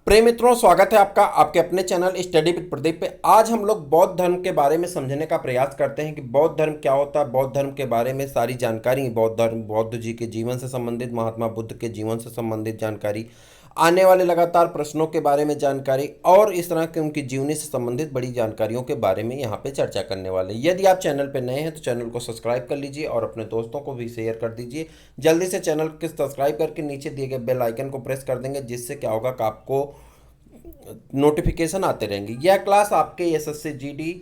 प्रिय मित्रों, स्वागत है आपका आपके अपने चैनल स्टडी विद प्रदीप पे। आज हम लोग बौद्ध धर्म के बारे में समझने का प्रयास करते हैं कि बौद्ध धर्म क्या होता है। बौद्ध धर्म के बारे में सारी जानकारी, बौद्ध धर्म, बौद्ध जी के जीवन से संबंधित, महात्मा बुद्ध के जीवन से संबंधित जानकारी, आने वाले लगातार प्रश्नों के बारे में जानकारी और इस तरह के उनकी जीवनी से संबंधित बड़ी जानकारियों के बारे में यहाँ पे चर्चा करने वाले हैं। यदि आप चैनल पे नए हैं तो चैनल को सब्सक्राइब कर लीजिए और अपने दोस्तों को भी शेयर कर दीजिए। जल्दी से चैनल को सब्सक्राइब करके नीचे दिए गए बेल आइकन को प्रेस कर देंगे, जिससे क्या होगा कि आपको नोटिफिकेशन आते रहेंगे। यह क्लास आपके SSC GD,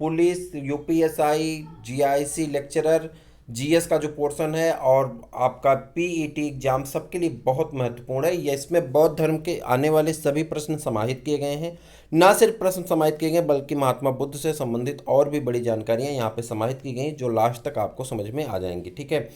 police, UPSI, GIC lecturer, GS का जो पोर्शन है और आपका पीईटी एग्जाम सबके लिए बहुत महत्वपूर्ण है। यह इसमें बौद्ध धर्म के आने वाले सभी प्रश्न समाहित किए गए हैं। ना सिर्फ प्रश्न समाहित किए गए बल्कि महात्मा बुद्ध से संबंधित और भी बड़ी जानकारियां यहाँ पे समाहित की गई जो लास्ट तक आपको समझ में आ जाएंगी। ठीक है।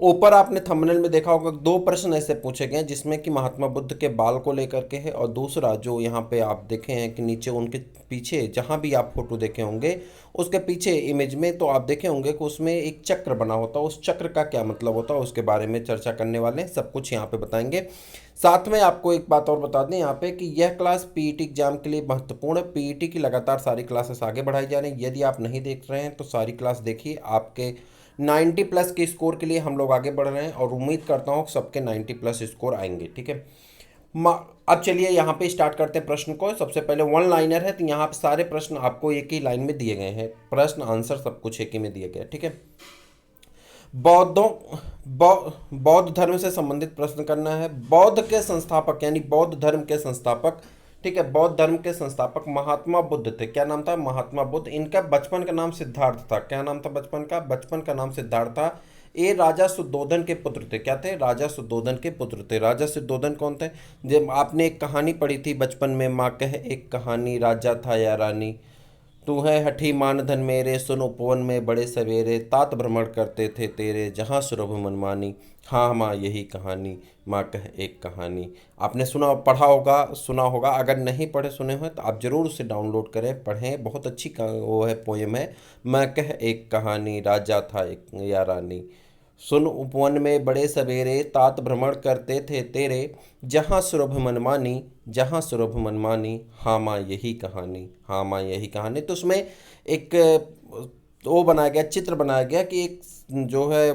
ऊपर आपने थंबनेल में देखा होगा दो प्रश्न ऐसे पूछे गए जिसमें कि महात्मा बुद्ध के बाल को लेकर के है, और दूसरा जो यहाँ पे आप देखे हैं कि नीचे उनके पीछे जहाँ भी आप फोटो देखे होंगे उसके पीछे इमेज में तो आप देखे होंगे कि उसमें एक चक्र बना होता है। उस चक्र का क्या मतलब होता है उसके बारे में चर्चा करने वाले हैं, सब कुछ यहाँ पे बताएंगे। साथ में आपको एक बात और बता दें यहाँ पे कि यह क्लास पीईटी एग्जाम के लिए महत्वपूर्ण है। पीईटी की लगातार सारी क्लासेस आगे बढ़ाई जा रही हैं। यदि आप नहीं देख रहे हैं तो सारी क्लास देखिए। आपके 90 प्लस के स्कोर के लिए हम लोग आगे बढ़ रहे हैं और उम्मीद करता हूँ सबके 90 प्लस स्कोर आएंगे। ठीक है। अब चलिए यहाँ पे स्टार्ट करते हैं प्रश्न को। सबसे पहले वन लाइनर है तो यहाँ पे सारे प्रश्न आपको एक ही लाइन में दिए गए हैं। प्रश्न आंसर सब कुछ एक ही में दिए गए। ठीक है। बौद्धों बौद्ध धर्म से संबंधित प्रश्न करना है। बौद्ध के संस्थापक यानी बौद्ध धर्म के संस्थापक, ठीक है, बौद्ध धर्म के संस्थापक महात्मा बुद्ध थे। क्या नाम था? महात्मा बुद्ध। इनका बचपन का नाम सिद्धार्थ था। क्या नाम था बचपन का? बचपन का नाम सिद्धार्थ था। ये राजा सुद्धोधन के पुत्र थे। क्या थे? राजा सुद्धोधन के पुत्र थे। राजा सुद्धोधन कौन थे? जब आपने एक कहानी पढ़ी थी बचपन में, माँ कह एक कहानी, राजा था या रानी, तू है हठी मानधन मेरे, सुन उपवन में बड़े सवेरे, तात भ्रमण करते थे तेरे, जहाँ सुरभ मनमानी। हाँ माँ यही कहानी, माँ कह एक कहानी। आपने सुना, पढ़ा होगा, सुना होगा। अगर नहीं पढ़े सुने हो तो आप ज़रूर उसे डाउनलोड करें, पढ़ें। बहुत अच्छी वो है, पोएम है। मैं कह एक कहानी, राजा था एक या रानी, सुन उपवन में बड़े सवेरे, तात भ्रमण करते थे तेरे, जहाँ सुरभ मनमानी, जहाँ सुरभ मनमानी, हाँ माँ यही कहानी, हाँ माँ यही कहानी। तो उसमें एक वो बनाया गया, चित्र बनाया गया कि एक जो है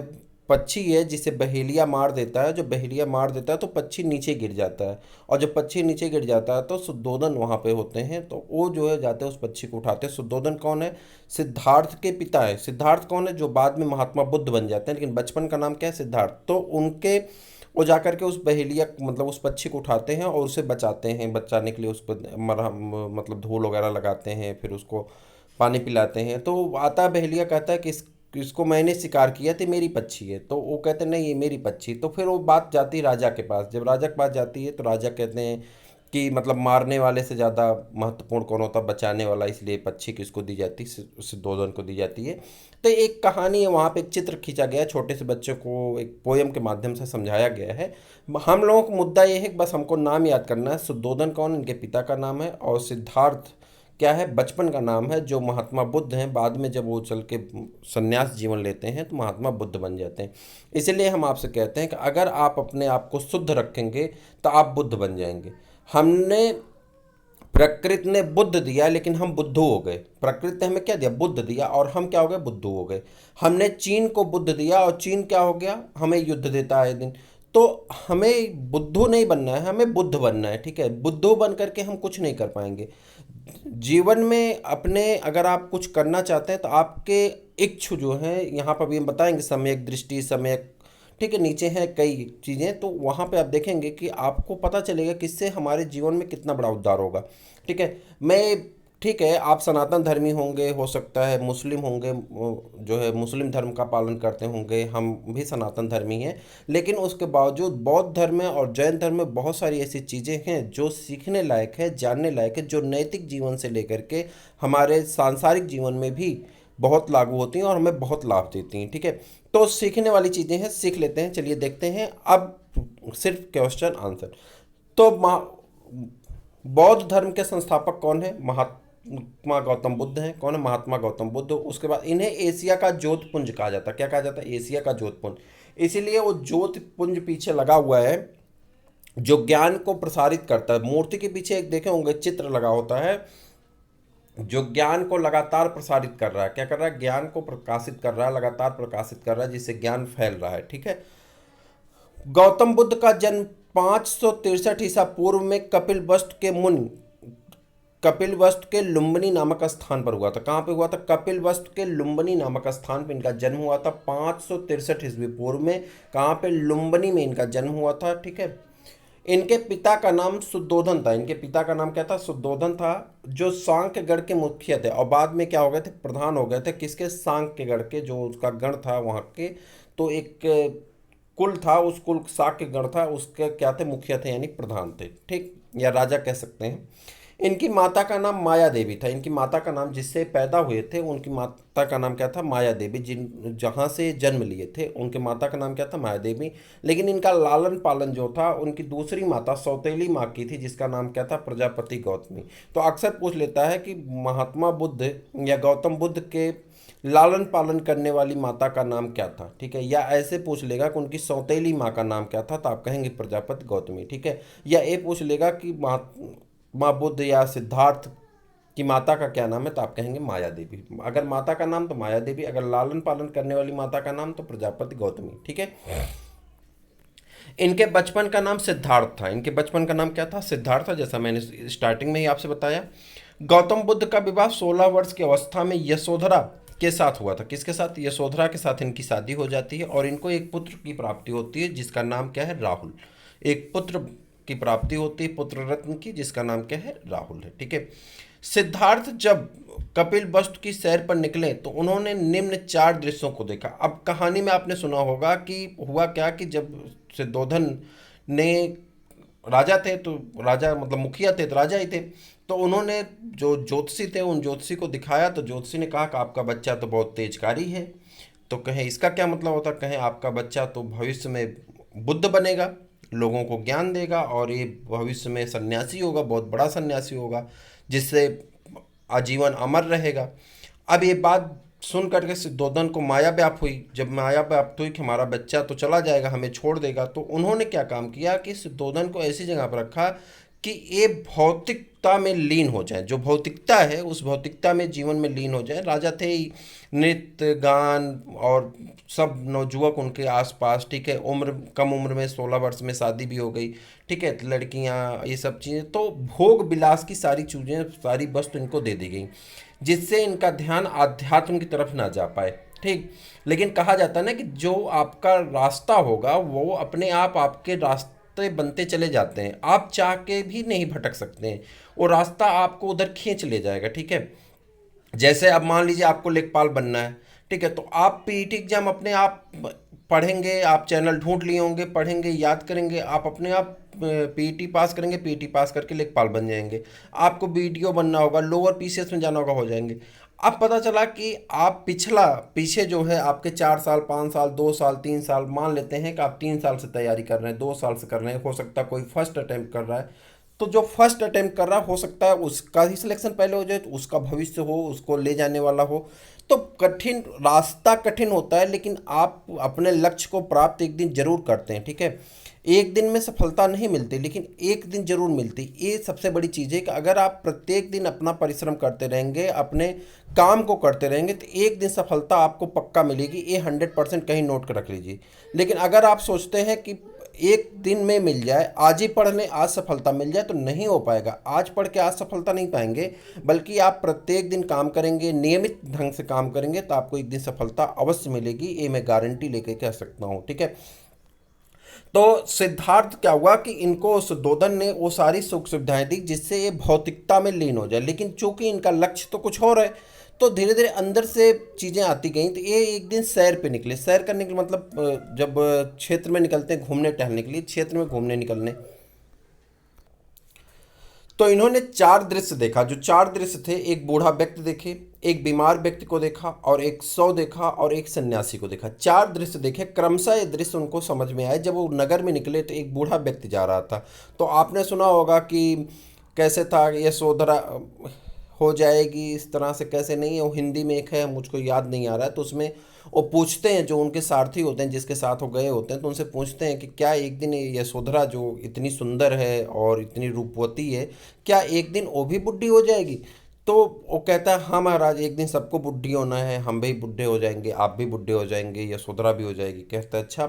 पक्षी है जिसे बहेलिया मार देता है। जो बहेलिया मार देता है तो पक्षी नीचे गिर जाता है, और जब पक्षी नीचे गिर जाता है तो शुद्धोधन वहाँ पे होते हैं, तो वो जो है जाते हैं उस पक्षी को उठाते हैं। शुद्धोधन कौन है? सिद्धार्थ के पिता है। सिद्धार्थ कौन है? जो बाद में महात्मा बुद्ध बन जाते हैं, लेकिन बचपन का नाम क्या है? सिद्धार्थ। तो उनके वो जाकर के उस बहेलिया मतलब उस पक्षी को उठाते हैं और उसे बचाते हैं। बचाने के लिए उस पर मरहम मतलब धूल वगैरह लगाते हैं, फिर उसको पानी पिलाते हैं। तो आता है बहेलिया, कहता है कि इसको मैंने शिकार किया थी, मेरी पक्षी है। तो वो कहते हैं नहीं ये मेरी पक्षी। तो फिर वो बात जाती है राजा के पास। जब राजा के पास जाती है तो राजा कहते हैं कि मतलब मारने वाले से ज़्यादा महत्वपूर्ण कौन होता है? बचाने वाला। इसलिए पक्षी किसको दी जाती है? सिद्धोधन को दी जाती है। तो एक कहानी है, वहाँ पे एक चित्र खींचा गया है, छोटे से बच्चे को एक पोयम के माध्यम से समझाया गया है। हम लोगों का मुद्दा ये है कि बस हमको नाम याद करना है। शुद्धोधन कौन? इनके पिता का नाम है। और सिद्धार्थ क्या है? बचपन का नाम है। जो महात्मा बुद्ध हैं, बाद में जब वो चल के संन्यास जीवन लेते हैं तो महात्मा बुद्ध बन जाते हैं। इसलिए हम आपसे कहते हैं कि अगर आप अपने आप को शुद्ध रखेंगे तो आप बुद्ध बन जाएंगे। हमने प्रकृति ने बुद्ध दिया लेकिन हम बुद्धू हो गए। प्रकृति ने हमें क्या दिया? बुद्ध दिया, और हम क्या हो गए? बुद्धू हो गए। हमने चीन को बुद्ध दिया और चीन क्या हो गया? हमें युद्ध देता है दिन। तो हमें बुद्धू नहीं बनना है, हमें बुद्ध बनना है। ठीक है। बुद्धू बन करके हम कुछ नहीं कर पाएंगे जीवन में अपने। अगर आप कुछ करना चाहते हैं तो आपके इच्छु जो है, यहाँ पर भी हम बताएंगे, सम्यक दृष्टि, सम्यक, ठीक है, नीचे हैं कई चीज़ें, तो वहाँ पे आप देखेंगे कि आपको पता चलेगा कि इससे हमारे जीवन में कितना बड़ा उद्धार होगा। ठीक है। मैं ठीक है, आप सनातन धर्मी होंगे, हो सकता है मुस्लिम होंगे, जो है मुस्लिम धर्म का पालन करते होंगे, हम भी सनातन धर्मी हैं, लेकिन उसके बावजूद बौद्ध धर्म में और जैन धर्म में बहुत सारी ऐसी चीज़ें हैं जो सीखने लायक है, जानने लायक है, जो नैतिक जीवन से लेकर के हमारे सांसारिक जीवन में भी बहुत लागू होती हैं और हमें बहुत लाभ देती हैं। ठीक है। तो सीखने वाली चीज़ें हैं, सीख लेते हैं। चलिए देखते हैं अब सिर्फ क्वेश्चन आंसर। तो बौद्ध धर्म के संस्थापक कौन है? महात्मा गौतम बुद्ध हैं। कौन है? महात्मा गौतम बुद्ध। उसके बाद इन्हें एशिया का ज्योतपुंज कहा जाता है। क्या कहा जाता है? एशिया का ज्योतपुंज। इसीलिए वो ज्योतपुंज पीछे लगा हुआ है जो ज्ञान को प्रसारित करता है। मूर्ति के पीछे एक देखे होंगे चित्र लगा होता है, जो ज्ञान को लगातार प्रसारित कर रहा है। क्या कर रहा है? ज्ञान को प्रकाशित कर रहा है, लगातार प्रकाशित कर रहा है, जिससे ज्ञान फैल रहा है। ठीक है। गौतम बुद्ध का जन्म 563 ईसा पूर्व में कपिल वस्तु के लुम्बिनी नामक स्थान पर हुआ था। कहाँ पे हुआ था? कपिल वस्तु के लुम्बिनी नामक स्थान पर इनका जन्म हुआ था 563 ईस्वी पूर्व में। कहाँ पे? लुम्बिनी में इनका जन्म हुआ था। ठीक है। इनके पिता का नाम शुद्धोधन था। इनके पिता का नाम क्या था? शुद्धोधन था, जो सांक्यगढ़ के मुखिया थे और बाद में क्या हो गए थे? प्रधान हो गए थे। किसके? सांक्यगढ़ के, जो उसका गण था वहाँ के। तो एक कुल था, उस कुल शाक्यगढ़ था, उसके क्या थे? मुखिया थे, यानी प्रधान थे। ठीक, या राजा कह सकते हैं। इनकी माता का नाम माया देवी था। इनकी माता का नाम, जिससे पैदा हुए थे उनकी माता का नाम क्या था? माया देवी। जहाँ से जन्म लिए थे उनके माता का नाम क्या था? माया देवी। लेकिन इनका लालन पालन जो था उनकी दूसरी माता सौतेली माँ की थी, जिसका नाम क्या था? प्रजापति गौतमी। तो अक्सर पूछ लेता है कि महात्मा बुद्ध या गौतम बुद्ध के लालन पालन करने वाली माता का नाम क्या था। ठीक है। या ऐसे पूछ लेगा कि उनकी सौतेली माँ का नाम क्या था, तो आप कहेंगे प्रजापति गौतमी। ठीक है। या ये पूछ लेगा कि माँ बुद्ध या सिद्धार्थ की माता का क्या नाम है, तो आप कहेंगे माया देवी। अगर माता का नाम तो माया देवी, अगर लालन पालन करने वाली माता का नाम तो प्रजापति गौतमी। ठीक है। इनके बचपन का नाम सिद्धार्थ था। इनके बचपन का नाम क्या था? सिद्धार्थ था, जैसा मैंने स्टार्टिंग में ही आपसे बताया। गौतम बुद्ध का विवाह 16 वर्ष की अवस्था में यशोधरा के साथ हुआ था। किसके साथ? यशोधरा के साथ इनकी शादी हो जाती है और इनको एक पुत्र की प्राप्ति होती है, जिसका नाम क्या है? राहुल। एक पुत्र की प्राप्ति होती है, पुत्र रत्न की, जिसका नाम क्या है? राहुल है। ठीक है। सिद्धार्थ जब कपिल वस्तु की सैर पर निकले तो उन्होंने निम्न 4 दृश्यों को देखा। अब कहानी में आपने सुना होगा कि हुआ क्या, कि जब सिद्धोधन ने, राजा थे तो राजा मतलब मुखिया थे तो राजा ही थे, तो उन्होंने जो ज्योतिषी थे उन ज्योतिषी को दिखाया, तो ज्योतिषी ने कहा कि आपका बच्चा तो बहुत तेजकारी है। तो कहें इसका क्या मतलब होता? कहें आपका बच्चा तो भविष्य में बुद्ध बनेगा, लोगों को ज्ञान देगा और ये भविष्य में सन्यासी होगा, बहुत बड़ा सन्यासी होगा, जिससे आजीवन अमर रहेगा। अब ये बात सुन करके सिद्धोधन को माया व्याप हुई। जब माया व्याप्त हुई कि हमारा बच्चा तो चला जाएगा, हमें छोड़ देगा, तो उन्होंने क्या काम किया कि सिद्धोधन को ऐसी जगह पर रखा कि ये भौतिकता में लीन हो जाए। जो भौतिकता है उस भौतिकता में, जीवन में लीन हो जाए। राजा थे ही, नृत्य गान और सब नवजुवक उनके आसपास। ठीक है। उम्र कम उम्र में 16 वर्ष में शादी भी हो गई। ठीक है। लड़कियां, ये सब चीज़ें, तो भोग विलास की सारी चीज़ें, सारी वस्तु इनको दे दी गई, जिससे इनका ध्यान आध्यात्म की तरफ ना जा पाए। ठीक। लेकिन कहा जाता है ना कि जो आपका रास्ता होगा वो अपने आप आपके रास्ते बनते चले जाते हैं, आप चाह के भी नहीं भटक सकते हैं, वो रास्ता आपको उधर खींच ले जाएगा। ठीक है। जैसे अब मान लीजिए आपको लेखपाल बनना है। ठीक है। तो आप पीईटी एग्जाम अपने आप पढ़ेंगे, आप चैनल ढूंढ लिए होंगे, पढ़ेंगे, याद करेंगे, आप अपने आप पीईटी पास करेंगे, पीईटी पास करके लेखपाल बन जाएंगे। आपको बीडीओ बनना होगा, लोअर पीसीएस में जाना होगा, हो जाएंगे। अब पता चला कि आप पीछे जो है आपके 4 साल, 5 साल, 2 साल, 3 साल, मान लेते हैं कि आप 3 साल से तैयारी कर रहे हैं, 2 साल से कर रहे हैं, हो सकता है कोई फर्स्ट अटेम्प्ट कर रहा है। तो जो फर्स्ट अटेम्प्ट कर रहा हो सकता है उसका ही सिलेक्शन पहले हो जाए, तो उसका भविष्य हो, उसको ले जाने वाला हो। तो कठिन रास्ता, कठिन होता है, लेकिन आप अपने लक्ष्य को प्राप्त एक दिन जरूर करते हैं। ठीक है। एक दिन में सफलता नहीं मिलती, लेकिन एक दिन जरूर मिलती। ये सबसे बड़ी चीज़ है कि अगर आप प्रत्येक दिन अपना परिश्रम करते रहेंगे, अपने काम को करते रहेंगे, तो एक दिन सफलता आपको पक्का मिलेगी। ये 100% कहीं नोट कर रख लीजिए। लेकिन अगर आप सोचते हैं कि एक दिन में मिल जाए, आज ही पढ़ लें, आज सफलता मिल जाए, तो नहीं हो पाएगा। आज पढ़ के आज सफलता नहीं पाएंगे, बल्कि आप प्रत्येक दिन काम करेंगे, नियमित ढंग से काम करेंगे, तो आपको एक दिन सफलता अवश्य मिलेगी। ये मैं गारंटी लेके कह सकता हूँ। ठीक है। तो सिद्धार्थ क्या हुआ कि इनको सुद्धोधन ने वो सारी सुख सुविधाएं दी, जिससे ये भौतिकता में लीन हो जाए। लेकिन चूंकि इनका लक्ष्य तो कुछ और है, तो धीरे धीरे अंदर से चीज़ें आती गई। तो ये एक दिन सैर पे निकले। सैर करने के लिए मतलब जब क्षेत्र में निकलते हैं घूमने टहलने के लिए, क्षेत्र में घूमने निकलने, तो इन्होंने 4 दृश्य देखा। जो 4 दृश्य थे, एक बूढ़ा व्यक्ति देखे, एक बीमार व्यक्ति को देखा, और एक शव देखा, और एक सन्यासी को देखा। 4 दृश्य देखे। क्रमशः ये दृश्य उनको समझ में आए। जब वो नगर में निकले तो एक बूढ़ा व्यक्ति जा रहा था। तो आपने सुना होगा कि कैसे था, यशोधरा हो जाएगी इस तरह से कैसे नहीं है। वो हिंदी में एक है, मुझको याद नहीं आ रहा है, तो उसमें वो पूछते हैं जो उनके सारथी होते हैं जिसके साथ वो गए होते हैं, तो उनसे पूछते हैं कि क्या एक दिन ये यशोधरा जो इतनी सुंदर है और इतनी रूपवती है, क्या एक दिन वो भी बुढ़ी हो जाएगी। तो वो कहता है हाँ महाराज, एक दिन सबको बुढ़ी होना है, हम भी बुढ़े हो जाएंगे, आप भी बुढ़े हो जाएंगे, यशोधरा भी हो जाएगी। कहता है अच्छा।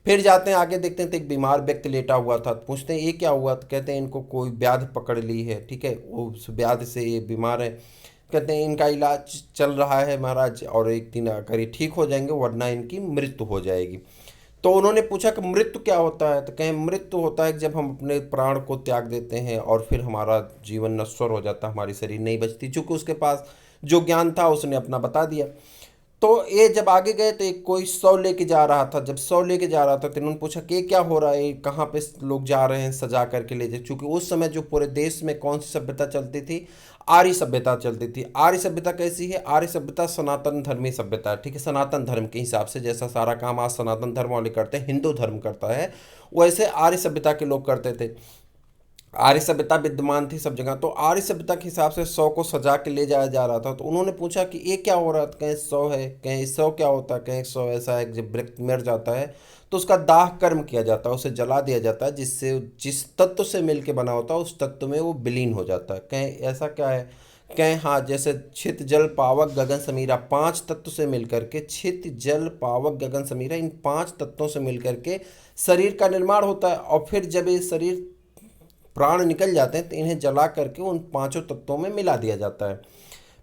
फिर जाते हैं आगे, देखते हैं तो एक बीमार व्यक्ति लेटा हुआ था। तो पूछते हैं ये क्या हुआ, तो कहते हैं इनको कोई व्याधि पकड़ ली है, ठीक है, वो उस व्याधि से ये बीमार है। कहते हैं इनका इलाज चल रहा है महाराज, और एक दिन अगर ये ठीक हो जाएंगे वरना इनकी मृत्यु हो जाएगी। तो उन्होंने पूछा कि मृत्यु क्या होता है, तो कहें मृत्यु होता है कि जब हम अपने प्राण को त्याग देते हैं और फिर हमारा जीवन नश्वर हो जाता है, हमारी शरीर नहीं बचती। चूंकि उसके पास जो ज्ञान था उसने अपना बता दिया। तो ये जब आगे गए तो एक कोई 100 लेके जा रहा था। जब 100 लेके जा रहा था तो इन्होंने पूछा कि ये क्या हो रहा है, ये कहाँ पे लोग जा रहे हैं सजा करके ले जाए। चूंकि उस समय जो पूरे देश में कौन सी सभ्यता चलती थी, आर्य सभ्यता चलती थी। आर्य सभ्यता कैसी है, आर्य सभ्यता सनातन धर्मी सभ्यता है, ठीक है, सनातन धर्म के हिसाब से जैसा सारा काम आज सनातन धर्म वाले करते हैं, हिंदू धर्म करता है, वैसे आर्य सभ्यता के लोग करते थे। आर्य सभ्यता विद्यमान थी सब जगह। तो आर्य सभ्यता के हिसाब से 100 को सजा के ले जाया जा रहा था। तो उन्होंने पूछा कि ये क्या हो रहा है, कहीं 100 है, कहीं 100 क्या होता है, कहीं 100 ऐसा है कि जब व्यक्ति मर जाता है तो उसका दाह कर्म किया जाता है, उसे जला दिया जाता है, जिससे जिस तत्व से मिल के बना होता है उस तत्व में वो विलीन हो जाता है। कहीं ऐसा क्या है, कहें हाँ, जैसे छित जल पावक गगन समीरा, 5 तत्व से मिलकर के, छित जल पावक गगन समीरा, इन 5 तत्वों से मिलकर के शरीर का निर्माण होता है। और फिर जब ये शरीर प्राण निकल जाते हैं तो इन्हें जला करके उन पांचों तत्वों में मिला दिया जाता है।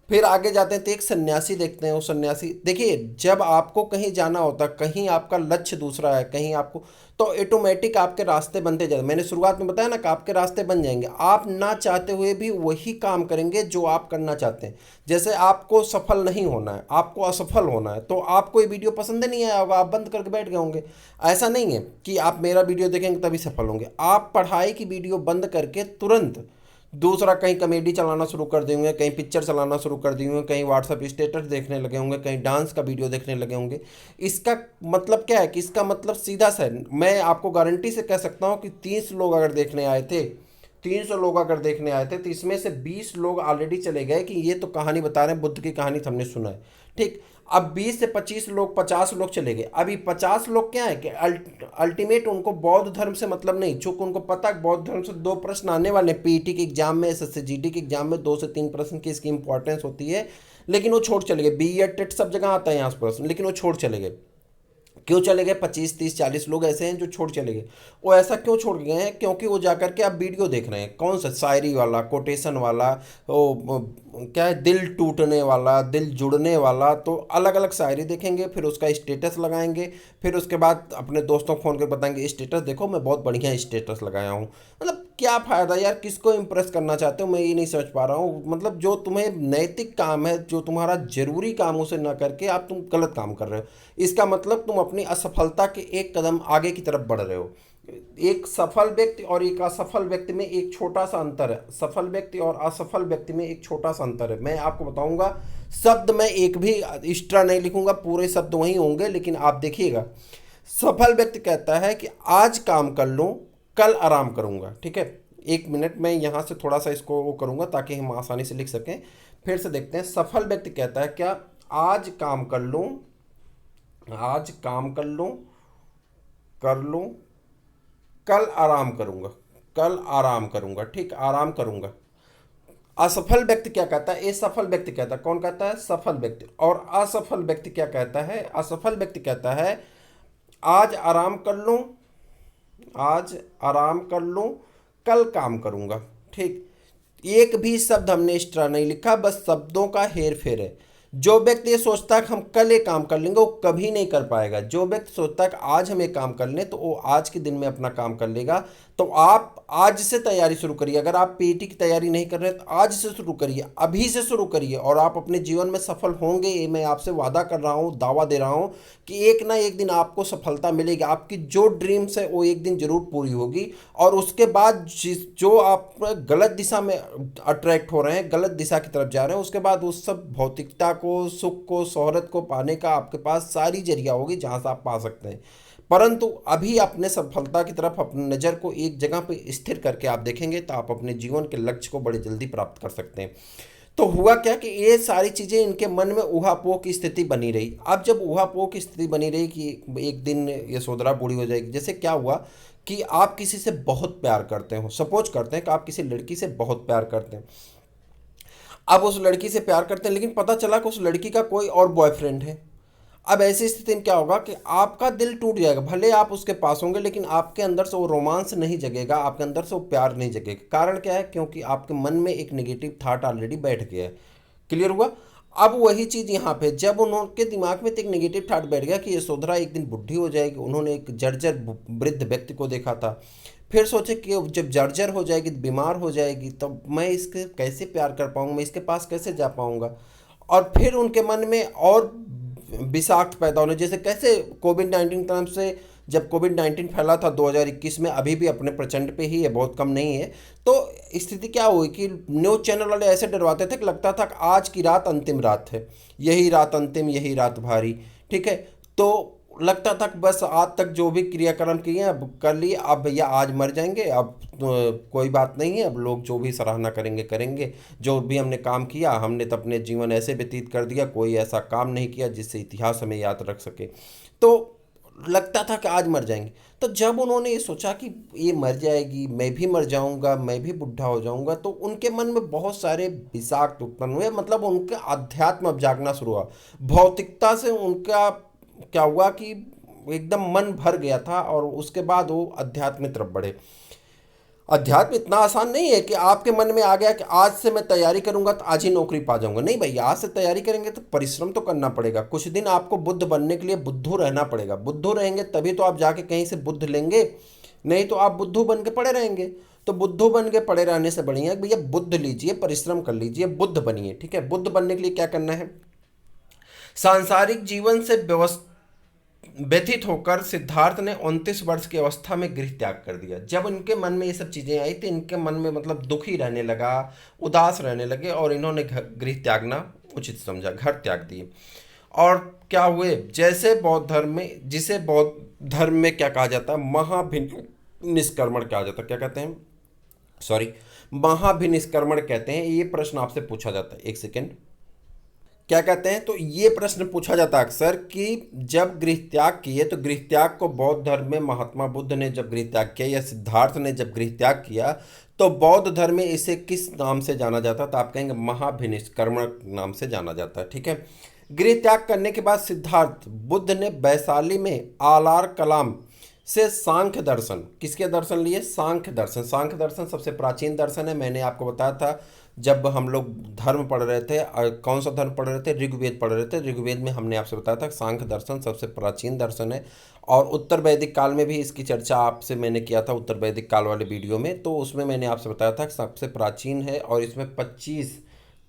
फिर आगे जाते हैं तो एक सन्यासी देखते हैं। वो सन्यासी, देखिए जब आपको कहीं जाना होता है, कहीं आपका लक्ष्य दूसरा है, कहीं आपको, तो ऑटोमेटिक आपके रास्ते बनते जाते। मैंने शुरुआत में बताया ना कि आपके रास्ते बन जाएंगे, आप ना चाहते हुए भी वही काम करेंगे जो आप करना चाहते हैं। जैसे आपको सफल नहीं होना है, आपको असफल होना है, तो आपको ये वीडियो पसंद नहीं आया होगा, आप बंद करके बैठ गए होंगे। ऐसा नहीं है कि आप मेरा वीडियो देखेंगे तभी सफल होंगे। आप पढ़ाई की वीडियो बंद करके तुरंत दूसरा कहीं कॉमेडी चलाना शुरू कर देंगे, कहीं पिक्चर चलाना शुरू कर देंगे, कहीं व्हाट्सएप स्टेटस देखने लगे होंगे, कहीं डांस का वीडियो देखने लगे होंगे। इसका मतलब क्या है कि इसका मतलब सीधा सा है। मैं आपको गारंटी से कह सकता हूँ कि 30 लोग अगर देखने आए थे, 300 लोग अगर देखने आए थे, तो इसमें से 20 लोग ऑलरेडी चले गए कि ये तो कहानी बता रहे हैं, बुद्ध की कहानी तो हमने सुना है, ठीक। अब 20 से 25 लोग, 50 लोग चले गए। अभी 50 लोग क्या है कि अल्टीमेट उनको बौद्ध धर्म से मतलब नहीं, चूंकि उनको पता है बौद्ध धर्म से 2 प्रश्न आने वाले हैं पीईटी के एग्जाम में, एसएससी जीडी के एग्जाम में 2 से 3 प्रश्न की इसकी इंपॉर्टेंस होती है। लेकिन वो छोड़ चले गए। बीएड टेट सब जगह आता है यहाँ से प्रश्न, लेकिन वो छोड़ चले गए। क्यों चले गए? 25 30 40 लोग ऐसे हैं जो छोड़ चले गए। वो ऐसा क्यों छोड़ गए हैं? क्योंकि वो जाकर के आप वीडियो देख रहे हैं, कौन सा शायरी वाला, कोटेशन वाला, वो क्या है, दिल टूटने वाला, दिल जुड़ने वाला। तो अलग अलग शायरी देखेंगे, फिर उसका स्टेटस लगाएंगे, फिर उसके बाद अपने दोस्तों को फ़ोन कर बताएंगे स्टेटस देखो मैं बहुत बढ़िया स्टेटस लगाया हूँ। मतलब क्या फ़ायदा यार, किसको इम्प्रेस करना चाहते हो, मैं ये नहीं समझ पा रहा हूँ। मतलब जो तुम्हें नैतिक काम है, जो तुम्हारा जरूरी काम, उसे ना करके आप तुम गलत काम कर रहे हो। इसका मतलब तुम अपनी असफलता के एक कदम आगे की तरफ बढ़ रहे हो। एक सफल व्यक्ति और एक असफल व्यक्ति में एक छोटा सा अंतर है। सफल व्यक्ति और असफल व्यक्ति में एक छोटा सा अंतर है। मैं आपको बताऊंगा, शब्द मैं एक भी एक्स्ट्रा नहीं लिखूंगा, पूरे शब्द वही होंगे, लेकिन आप देखिएगा। सफल व्यक्ति कहता है कि आज काम कर लूँ, कल आराम करूंगा, ठीक है। 1 मिनट में यहाँ से थोड़ा सा इसको वो करूंगा ताकि हम आसानी से लिख सकें। फिर से देखते हैं। सफल व्यक्ति कहता है क्या, आज काम कर लूँ, आज काम कर लूँ, कल आराम करूंगा, कल आराम करूंगा, ठीक, आराम करूंगा। असफल व्यक्ति क्या कहता है? ये सफल व्यक्ति कहता है। कौन कहता है? सफल व्यक्ति। और असफल व्यक्ति क्या कहता है? असफल व्यक्ति कहता है आज आराम कर लूं, आज आराम कर लूं, कल काम करूंगा, ठीक। एक भी शब्द हमने एक्स्ट्रा नहीं लिखा, बस शब्दों का हेर फेर है। जो व्यक्ति ये सोचता है कि हम कल ये काम कर लेंगे, वो कभी नहीं कर पाएगा। जो व्यक्ति सोचता है कि आज हम ये काम कर लें, तो वो आज के दिन में अपना काम कर लेगा। तो आप आज से तैयारी शुरू करिए। अगर आप पीईटी की तैयारी नहीं कर रहे तो आज से शुरू करिए, अभी से शुरू करिए, और आप अपने जीवन में सफल होंगे। ये मैं आपसे वादा कर रहा हूँ, दावा दे रहा हूँ कि एक ना एक दिन आपको सफलता मिलेगी। आपकी जो ड्रीम्स है वो एक दिन जरूर पूरी होगी। और उसके बाद जो आप गलत दिशा में अट्रैक्ट हो रहे हैं, गलत दिशा की तरफ जा रहे हैं, उसके बाद उस सब भौतिकता को, सुख को, शोहरत को पाने का आपके पास सारी जरिया होगी जहाँ से आप पा सकते हैं। परंतु अभी अपने सफलता की तरफ अपनी नज़र को एक जगह पे स्थिर करके आप देखेंगे तो आप अपने जीवन के लक्ष्य को बड़े जल्दी प्राप्त कर सकते हैं। तो हुआ क्या कि ये सारी चीज़ें इनके मन में ऊहापोह की स्थिति बनी रही। अब जब ऊहापोह की स्थिति बनी रही कि एक दिन यशोधरा बूढ़ी हो जाएगी, जैसे क्या हुआ कि आप किसी से बहुत प्यार करते हो, सपोज करते हैं कि आप किसी लड़की से बहुत प्यार करते हैं। अब उस लड़की से प्यार करते हैं लेकिन पता चला कि उस लड़की का कोई और बॉयफ्रेंड है। अब ऐसी स्थिति में क्या होगा कि आपका दिल टूट जाएगा, भले आप उसके पास होंगे लेकिन आपके अंदर से वो रोमांस नहीं जगेगा, आपके अंदर से वो प्यार नहीं जगेगा। कारण क्या है? क्योंकि आपके मन में एक नेगेटिव थाट ऑलरेडी बैठ गया है। क्लियर हुआ? अब वही चीज़ यहाँ पे, जब उनके दिमाग में तो एक नेगेटिव थाट बैठ गया कि यशोधरा एक दिन बुढ़ी हो जाएगी, उन्होंने एक जर्जर वृद्ध व्यक्ति को देखा था। फिर सोचे कि जब जर्जर हो जाएगी, बीमार हो जाएगी, तो मैं इसके कैसे प्यार कर पाऊंगा, मैं इसके पास कैसे जा पाऊंगा। और फिर उनके मन में और विषाक्त पैदा होने, जैसे कैसे कोविड 19 टाइम से, जब कोविड 19 फैला था 2021 में, अभी भी अपने प्रचंड पे ही है, बहुत कम नहीं है। तो स्थिति क्या हुई कि न्यूज़ चैनल वाले ऐसे डरवाते थे कि लगता था कि आज की रात अंतिम रात है, यही रात अंतिम, यही रात भारी। ठीक है? तो लगता था कि बस आज तक जो भी क्रियाक्रम किए हैं अब कर लिए, अब भैया आज मर जाएंगे, अब कोई बात नहीं है, अब लोग जो भी सराहना करेंगे करेंगे, जो भी हमने काम किया हमने तो अपने जीवन ऐसे व्यतीत कर दिया, कोई ऐसा काम नहीं किया जिससे इतिहास हमें याद रख सके। तो लगता था कि आज मर जाएंगे। तो जब उन्होंने ये सोचा कि ये मर जाएगी, मैं भी मर जाऊंगा, मैं भी बुढ़ा हो जाऊंगा, तो उनके मन में बहुत सारे विषाक्त उत्पन्न हुए, मतलब उनका अध्यात्म अब जागना शुरू हुआ। भौतिकता से उनका क्या हुआ कि एकदम मन भर गया था, और उसके बाद वो अध्यात्म की तरफ बढ़े। अध्यात्म इतना आसान नहीं है कि आपके मन में आ गया कि आज से मैं तैयारी करूंगा तो आज ही नौकरी पा जाऊंगा। नहीं भैया, आज से तैयारी करेंगे तो परिश्रम तो करना पड़ेगा, कुछ दिन आपको बुद्ध बनने के लिए बुद्धू रहना पड़ेगा। बुद्धू रहेंगे तभी तो आप जाके कहीं से बुद्ध लेंगे, नहीं तो आप बुद्धू बन के पड़े रहेंगे। तो बुद्धू बन के पड़े रहने से बढ़िया है भैया बुद्ध लीजिए, परिश्रम कर लीजिए, बुद्ध बनिए। ठीक है? बुद्ध बनने के लिए क्या करना है? सांसारिक जीवन से व्यथित होकर सिद्धार्थ ने 29 वर्ष की अवस्था में गृह त्याग कर दिया। जब इनके मन में ये सब चीज़ें आई तो इनके मन में मतलब दुखी रहने लगा, उदास रहने लगे, और इन्होंने गृह त्यागना उचित समझा, घर त्याग दिए। और क्या हुए, जैसे बौद्ध धर्म में, जिसे बौद्ध धर्म में क्या कहा जाता है, महाभिनिष्क्रमण कहा जाता है, क्या कहते हैं, सॉरी, महाभिनिष्क्रमण कहते हैं। ये प्रश्न आपसे पूछा जाता है, एक सेकेंड, क्या कहते हैं, तो ये प्रश्न पूछा जाता है अक्सर कि जब गृह त्याग किए, तो गृह त्याग को बौद्ध धर्म में महात्मा बुद्ध ने जब गृह त्याग किया, या सिद्धार्थ ने जब गृह त्याग किया, तो बौद्ध धर्म में इसे किस नाम से जाना जाता है? तो आप कहेंगे महाभिनिष्क्रमण नाम से जाना जाता है। ठीक है? गृह त्याग करने के बाद सिद्धार्थ बुद्ध ने वैशाली में आलार कलाम से सांख्य दर्शन, किसके दर्शन लिए? सांख्य दर्शन। सांख्य दर्शन सबसे प्राचीन दर्शन है। मैंने आपको बताया था जब हम लोग धर्म पढ़ रहे थे, कौन सा धर्म पढ़ रहे थे? ऋग्वेद पढ़ रहे थे। ऋग्वेद में हमने आपसे बताया था सांख्य दर्शन सबसे प्राचीन दर्शन है, और उत्तर वैदिक काल में भी इसकी चर्चा आपसे मैंने किया था उत्तर वैदिक काल वाले वीडियो में। तो उसमें मैंने आपसे बताया था कि सबसे प्राचीन है, और इसमें 25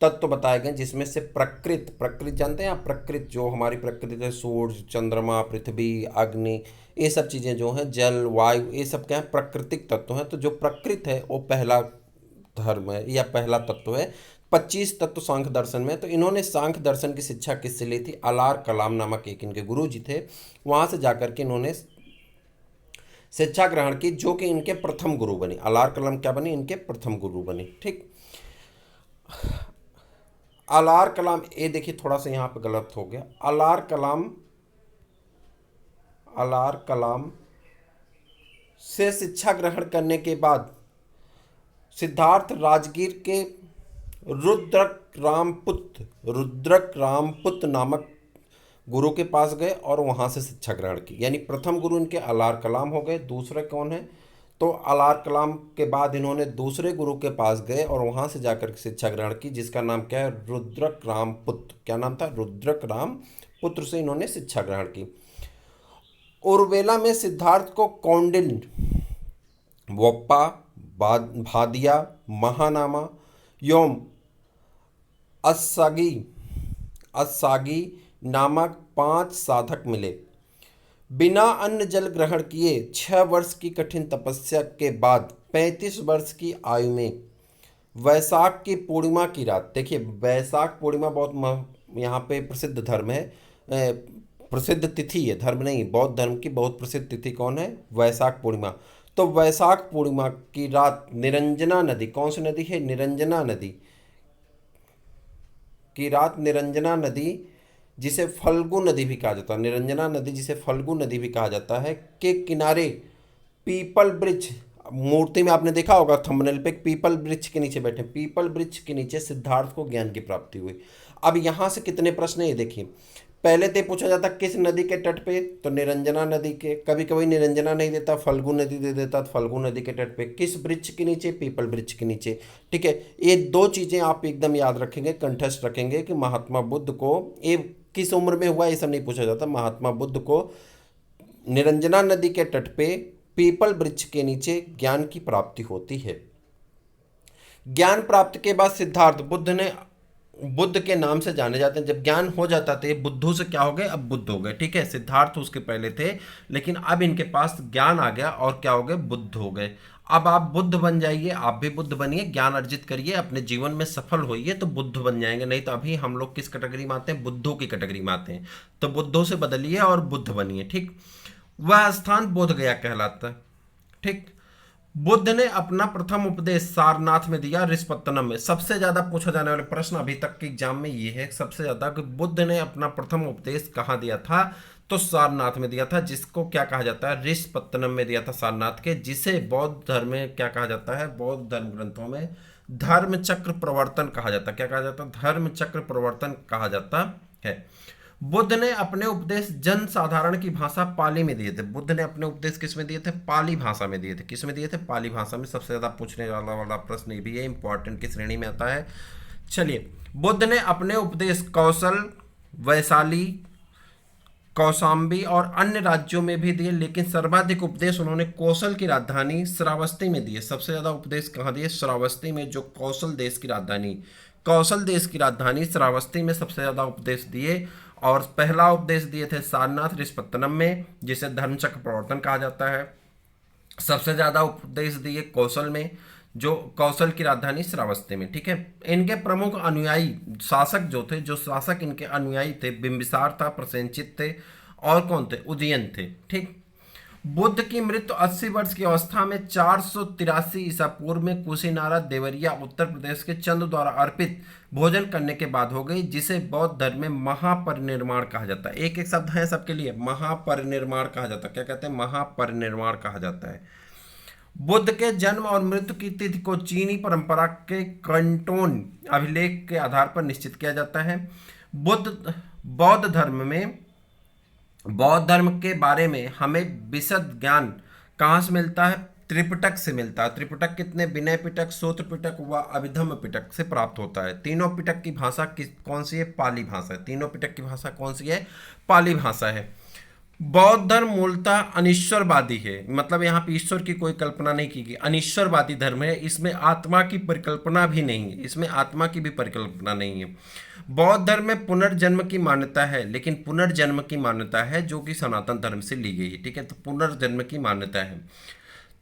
तत्व बताए गए, जिसमें से प्रकृति जानते हैं आप? प्रकृति, जो हमारी प्रकृति है, सूर्य, चंद्रमा, पृथ्वी, अग्नि, ये सब चीज़ें जो हैं, जल, वायु, ये सब क्या है? प्राकृतिक तत्व हैं। तो जो प्रकृति है वो पहला धर्म है या पहला तत्व है। 25 तत्व सांख्य दर्शन में। तो इन्होंने सांख्य दर्शन की शिक्षा किससे ली थी? अलार कलाम नामक एक इनके गुरु जी थे, वहाँ से जाकर के इन्होंने शिक्षा ग्रहण की, जो कि इनके प्रथम गुरु बने। अलार कलाम क्या बने? इनके प्रथम गुरु बने। ठीक? अलार कलाम, ये देखिए थोड़ा सा यहाँ पे गलत हो गया। अलार कलाम से शिक्षा ग्रहण करने के बाद सिद्धार्थ राजगीर के रुद्रक रामपुत्र नामक गुरु के पास गए और वहाँ से शिक्षा ग्रहण की। यानी प्रथम गुरु इनके अलार कलाम हो गए। दूसरे कौन है? तो अलार कलाम के बाद इन्होंने दूसरे गुरु के पास गए और वहाँ से जाकर शिक्षा ग्रहण की, जिसका नाम क्या है? रुद्रक रामपुत्र। क्या नाम था? रुद्रक रामपुत्र से इन्होंने शिक्षा ग्रहण की। उर्वेला में सिद्धार्थ को कौंडिन्य, वोप्पा, भादिया, महानामा एवं अस्सागी नामक 5 साधक मिले। बिना अन्न जल ग्रहण किए 6 वर्ष की कठिन तपस्या के बाद 35 वर्ष की आयु में वैशाख की पूर्णिमा की रात, देखिए वैशाख पूर्णिमा बहुत यहाँ पे प्रसिद्ध धर्म है, प्रसिद्ध तिथि है, धर्म नहीं, बौद्ध धर्म की बहुत प्रसिद्ध तिथि कौन है? वैशाख पूर्णिमा। तो वैशाख पूर्णिमा की रात निरंजना नदी, कौन सी नदी है? निरंजना नदी। किरात निरंजना नदी, जिसे फल्गु नदी भी कहा जाता है, निरंजना नदी जिसे फल्गु नदी भी कहा जाता है, के किनारे पीपल वृक्ष, मूर्ति में आपने देखा होगा थंबनेल पे, पीपल वृक्ष के नीचे बैठे, पीपल वृक्ष के नीचे सिद्धार्थ को ज्ञान की प्राप्ति हुई। अब यहाँ से कितने प्रश्न है ये देखिए। पहले तो पूछा जाता किस नदी के तट पे, तो निरंजना नदी के, कभी कभी निरंजना नहीं देता, फल्गु नदी दे देता, तो फल्गु नदी के तट पे। किस वृक्ष के नीचे, पीपल वृक्ष के नीचे। ठीक है, ये दो चीज़ें आप एकदम याद रखेंगे, कंठस्थ रखेंगे कि महात्मा बुद्ध को, ये किस उम्र में हुआ ये सब नहीं पूछा जाता, महात्मा बुद्ध को निरंजना नदी के तट पे पीपल वृक्ष के नीचे ज्ञान की प्राप्ति होती है। ज्ञान प्राप्त के बाद सिद्धार्थ बुद्ध के नाम से जाने जाते हैं। जब ज्ञान हो जाता था, ये बुद्धू से क्या हो गए, अब बुद्ध हो गए। ठीक है, सिद्धार्थ उसके पहले थे, लेकिन अब इनके पास ज्ञान आ गया और क्या हो गए, बुद्ध हो गए। अब आप बुद्ध बन जाइए, आप भी बुद्ध बनिए, ज्ञान अर्जित करिए, अपने जीवन में सफल होइए तो बुद्ध बन जाएंगे। नहीं तो अभी हम लोग किस कैटेगरी में आते हैं, बुद्धों की कैटेगरी में आते हैं। तो बुद्धों से बदलिए और बुद्ध बनिए। ठीक, वह स्थान बोध गया कहलाता है। ठीक, बुद्ध ने अपना प्रथम उपदेश सारनाथ में दिया, ऋषपत्तनम में। सबसे ज्यादा पूछा जाने वाले प्रश्न अभी तक के एग्जाम में ये है सबसे ज्यादा, कि बुद्ध ने अपना प्रथम उपदेश कहाँ दिया था, तो सारनाथ में दिया था, जिसको क्या कहा जाता है, ऋषपत्तनम में दिया था सारनाथ के, जिसे बौद्ध धर्म में क्या कहा जाता है, बौद्ध धर्म ग्रंथों में धर्म चक्र प्रवर्तन कहा जाता है। क्या कहा जाता है, धर्म चक्र प्रवर्तन कहा जाता है। बुद्ध ने अपने उपदेश जन साधारण की भाषा पाली में दिए थे। बुद्ध ने अपने उपदेश किस में दिए थे, पाली भाषा में दिए थे। किस में दिए थे, पाली भाषा में। सबसे ज्यादा पूछने वाला प्रश्न ये भी है, इंपॉर्टेंट की श्रेणी में आता है। चलिए, बुद्ध ने अपने उपदेश कौशल, वैशाली, कौशाम्बी और अन्य राज्यों में भी दिए, लेकिन सर्वाधिक उपदेश उन्होंने कौशल की राजधानी श्रावस्ती में दिए। सबसे ज्यादा उपदेश कहाँ दिए, श्रावस्ती में, जो कौशल देश की राजधानी, कौशल देश की राजधानी श्रावस्ती में सबसे ज्यादा उपदेश दिए। और पहला उपदेश दिए थे सारनाथ ऋषपत्तनम में, जिसे धर्मचक्र प्रवर्तन कहा जाता है। सबसे ज्यादा उपदेश दिए कौशल में, जो कौशल की राजधानी श्रावस्ती में। ठीक है, इनके प्रमुख अनुयायी शासक जो थे, जो शासक इनके अनुयायी थे, बिंबिसार था, प्रसेनचित थे, और कौन थे, उदयन थे। ठीक, बुद्ध की मृत्यु 80 वर्ष की अवस्था में 483 ईसा पूर्व में कुशीनारा देवरिया उत्तर प्रदेश के चंद द्वारा अर्पित भोजन करने के बाद हो गई, जिसे बौद्ध धर्म में महापरिनिर्वाण कहा जाता है। एक एक शब्द है सबके लिए, महापरिनिर्वाण कहा जाता है। क्या कहते हैं, महापरिनिर्वाण कहा जाता है। बुद्ध के जन्म और मृत्यु की तिथि को चीनी परंपरा के कैंटोन अभिलेख के आधार पर निश्चित किया जाता है। बौद्ध धर्म के बारे में हमें विशद ज्ञान कहाँ से मिलता है, त्रिपिटक से मिलता है। त्रिपिटक कितने, विनय पिटक, सूत्र पिटक व अभिधम्म पिटक से प्राप्त होता है। तीनों पिटक की भाषा कौन सी है, पाली भाषा है। तीनों पिटक की भाषा कौन सी है, पाली भाषा है। बौद्ध धर्म मूलतः अनिश्वरवादी है, मतलब यहाँ पे ईश्वर की कोई कल्पना नहीं की गई, अनिश्वरवादी धर्म है। इसमें आत्मा की परिकल्पना भी नहीं है, इसमें आत्मा की भी परिकल्पना नहीं है। बौद्ध धर्म में पुनर्जन्म की मान्यता है, लेकिन पुनर्जन्म की मान्यता है जो कि सनातन धर्म से ली गई है। ठीक है, तो पुनर्जन्म की मान्यता है।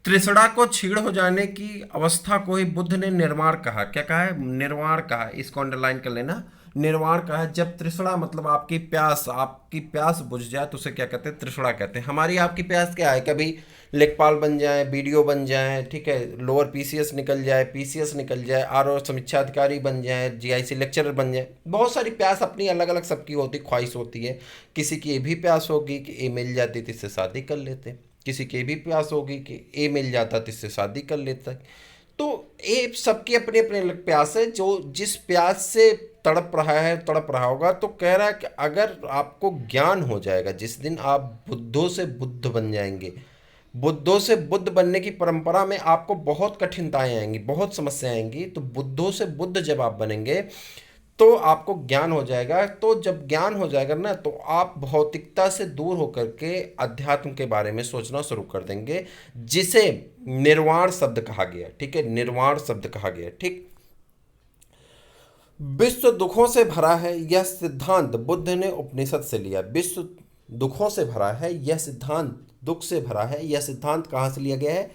त्रिसड़ा को छीड़ हो जाने की अवस्था को ही बुद्ध ने निर्वाण कहा। क्या कहा है, निर्वाण कहा। इसको अंडरलाइन कर लेना, निर्वाण कहा है। जब त्रिसड़ा मतलब आपकी प्यास बुझ जाए तो उसे क्या कहते हैं, त्रिसड़ा कहते हैं। हमारी आपकी प्यास क्या है, कभी लेखपाल बन जाए, बीडीओ बन जाए, ठीक है, लोअर पीसीएस निकल जाए, पीसीएस निकल जाए, आरओ समीक्षा अधिकारी बन जाए, जीआईसी लेक्चरर बन जाए। बहुत सारी प्यास अपनी अलग अलग सबकी होती, ख्वाहिश होती है। किसी की ये भी प्यास होगी कि ए मिल जाती तो इससे शादी कर लेते, किसी की भी प्यास होगी कि ए मिल जाता तो इससे शादी कर लेता। तो ये सबकी अपनी अपनी अलग प्यास है। जो जिस प्यास से तड़प रहा होगा, तो कह रहा है कि अगर आपको ज्ञान हो जाएगा, जिस दिन आप बुद्धों से बुद्ध बन जाएंगे, बुद्धों से बुद्ध बनने की परंपरा में आपको बहुत कठिनताएं आएंगी, बहुत समस्याएं आएंगी। तो बुद्धों से बुद्ध जब आप बनेंगे तो आपको ज्ञान हो जाएगा। तो जब ज्ञान हो जाएगा ना, तो आप भौतिकता से दूर होकर के अध्यात्म के बारे में सोचना शुरू कर देंगे, जिसे निर्वाण शब्द कहा गया। ठीक है, निर्वाण शब्द कहा गया। ठीक, विश्व दुखों से भरा है यह सिद्धांत बुद्ध ने उपनिषद से लिया। विश्व दुखों से भरा है यह सिद्धांत, दुख से भरा है यह सिद्धांत कहां से लिया गया है,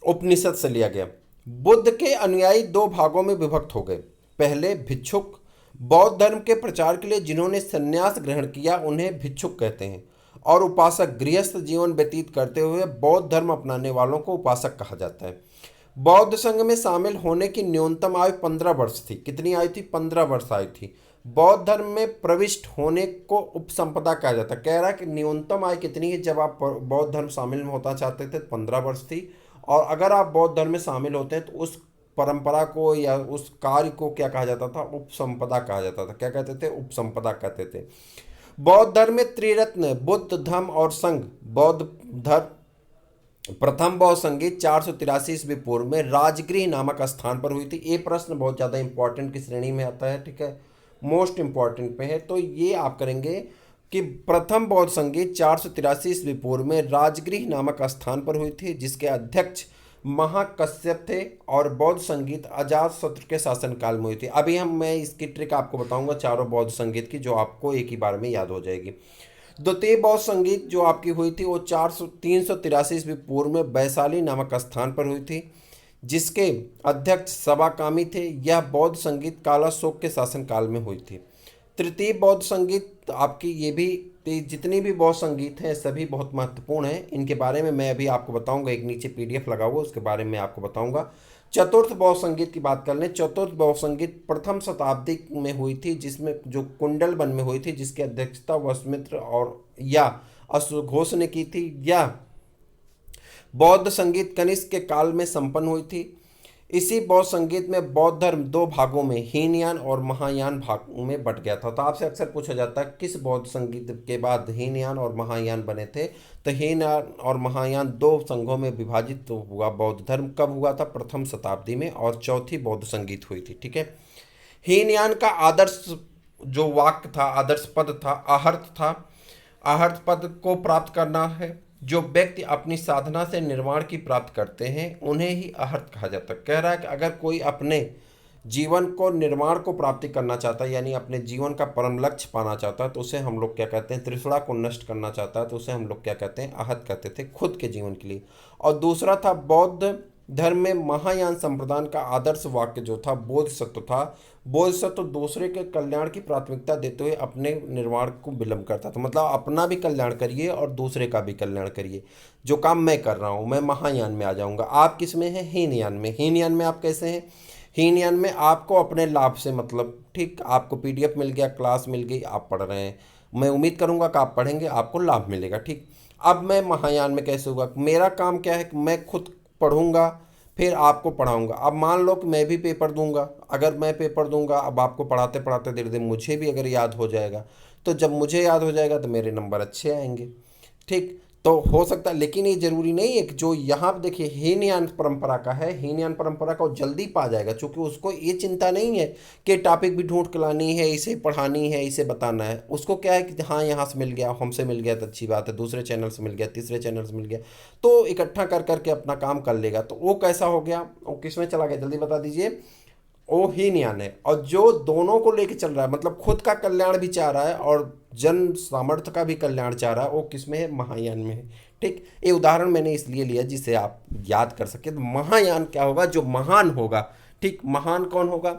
उपनिषद से लिया गया। बुद्ध के अनुयायी दो भागों में विभक्त हो गए। पहले भिक्षुक, बौद्ध धर्म के प्रचार के लिए जिन्होंने संन्यास ग्रहण किया उन्हें भिक्षुक कहते हैं, और उपासक, गृहस्थ जीवन व्यतीत करते हुए बौद्ध धर्म अपनाने वालों को उपासक कहा जाता है। बौद्ध संघ में शामिल होने की न्यूनतम आयु 15 वर्ष थी। कितनी आयु थी? 15 वर्ष आयु थी। बौद्ध धर्म में प्रविष्ट होने को उपसंपदा कहा जाता है। कह रहा है कि न्यूनतम आयु कितनी है जब आप बौद्ध धर्म शामिल में होता चाहते थे? 15 वर्ष थी। और अगर आप बौद्ध धर्म में शामिल होते हैं तो उस परंपरा को या उस कार्य को क्या कहा जाता था? उपसंपदा कहा जाता था। क्या कहते थे? उपसंपदा कहते थे। बौद्ध धर्म में त्रिरत्न बुद्ध धम्म और संघ। बौद्ध धर्म प्रथम बौद्ध संगीत 483 ईस्वी पूर्व में राजगृह नामक स्थान पर हुई थी। ये प्रश्न बहुत ज़्यादा इंपॉर्टेंट की श्रेणी में आता है, ठीक है, मोस्ट इंपॉर्टेंट पे है। तो ये आप करेंगे कि प्रथम बौद्ध संगीत 483 ईस्वी पूर्व में राजगृह नामक स्थान पर हुई थी, जिसके अध्यक्ष महाकश्यप थे। और बौद्ध संगीत अजात शत्रु के शासनकाल में हुई थी। अभी मैं इसकी ट्रिक आपको बताऊंगा चारों बौद्ध संगीत की, जो आपको एक ही बार में याद हो जाएगी। द्वितीय बौद्ध संगीत जो आपकी हुई थी वो 383 ईस्वी पूर्व में वैशाली नामक स्थान पर हुई थी, जिसके अध्यक्ष सबाकामी थे। यह बौद्ध संगीत कालाशोक के शासनकाल में हुई थी। तृतीय बौद्ध संगीत आपकी ये भी, जितनी भी बौद्ध संगीत हैं सभी बहुत महत्वपूर्ण हैं। इनके बारे में मैं अभी आपको बताऊंगा, एक नीचे पीडीएफ लगा हुआ उसके बारे में आपको बताऊंगा। चतुर्थ बौद्ध संगीत की बात कर लें। चतुर्थ बौद्ध संगीत प्रथम शताब्दी में हुई थी, जिसमें जो कुंडलबन में हुई थी, जिसकी अध्यक्षता वसुमित्र और या अश्वघोष ने की थी। यह बौद्ध संगीत कनिष्क के काल में संपन्न हुई थी। इसी बौद्ध संगीत में बौद्ध धर्म दो भागों में हीनयान और महायान भाग में बट गया था। तो आपसे अक्सर पूछा जाता है किस बौद्ध संगीत के बाद हीनयान और महायान बने थे? तो हीनयान और महायान दो संघों में विभाजित तो हुआ बौद्ध धर्म। कब हुआ था? प्रथम शताब्दी में। और चौथी बौद्ध संगीत हुई थी, ठीक है। हीनयान का आदर्श जो वाक्य था, आदर्श पद था, आहर्त था। आहर्त पद को प्राप्त करना है। जो व्यक्ति अपनी साधना से निर्वाण की प्राप्त करते हैं उन्हें ही आहर्त कहा जाता है। कह रहा है कि अगर कोई अपने जीवन को निर्माण को प्राप्ति करना चाहता है, यानी अपने जीवन का परम लक्ष्य पाना चाहता है, तो उसे हम लोग क्या कहते हैं? त्रिषणा को नष्ट करना चाहता है तो उसे हम लोग क्या कहते हैं? आहत कहते थे, खुद के जीवन के लिए। और दूसरा था बौद्ध धर्म में महायान संप्रदाय का आदर्श वाक्य जो था बोधिसत्व था। बोधिसत्व दूसरे के कल्याण की प्राथमिकता देते हुए अपने निर्माण को विलंब करता था। मतलब अपना भी कल्याण करिए और दूसरे का भी कल्याण करिए। जो काम मैं कर रहा हूँ, मैं महायान में आ जाऊँगा। आप किस में हैं? हीनयान में। हीनयान में आप कैसे हैं? हीनयान में आपको अपने लाभ से मतलब, ठीक, आपको पीडीएफ मिल गया, क्लास मिल गई, आप पढ़ रहे हैं, मैं उम्मीद करूँगा कि आप पढ़ेंगे, आपको लाभ मिलेगा, ठीक। अब मैं महायान में कैसे होगा? मेरा काम क्या है कि मैं खुद पढ़ूंगा फिर आपको पढ़ाऊंगा। अब मान लो कि मैं भी पेपर दूंगा, अगर मैं पेपर दूंगा, अब आपको पढ़ाते पढ़ाते धीरे धीरे मुझे भी अगर याद हो जाएगा, तो जब मुझे याद हो जाएगा तो मेरे नंबर अच्छे आएंगे, ठीक। तो हो सकता है, लेकिन ये जरूरी नहीं है कि जो यहाँ पे देखिए हीनयान परंपरा का है, हीनयान परंपरा का वो जल्दी पा जाएगा, क्योंकि उसको ये चिंता नहीं है कि टॉपिक भी ढूंढ के लानी है, इसे पढ़ानी है, इसे बताना है। उसको क्या है कि हाँ यहाँ से मिल गया, हमसे मिल गया तो अच्छी बात है, दूसरे चैनल से मिल गया, तीसरे चैनल से मिल गया, तो इकट्ठा कर करके अपना काम कर लेगा। तो वो कैसा हो गया? वो किस में चला गया? जल्दी बता दीजिए। वो हीनयान है। और जो दोनों को लेके चल रहा है, मतलब खुद का कल्याण भी चाह रहा है और जन सामर्थ्य का भी कल्याण चाह रहा है, वो किस में है? महायान में है, ठीक। ये उदाहरण मैंने इसलिए लिया जिसे आप याद कर सके। तो महायान क्या होगा? जो महान होगा, ठीक। महान कौन होगा?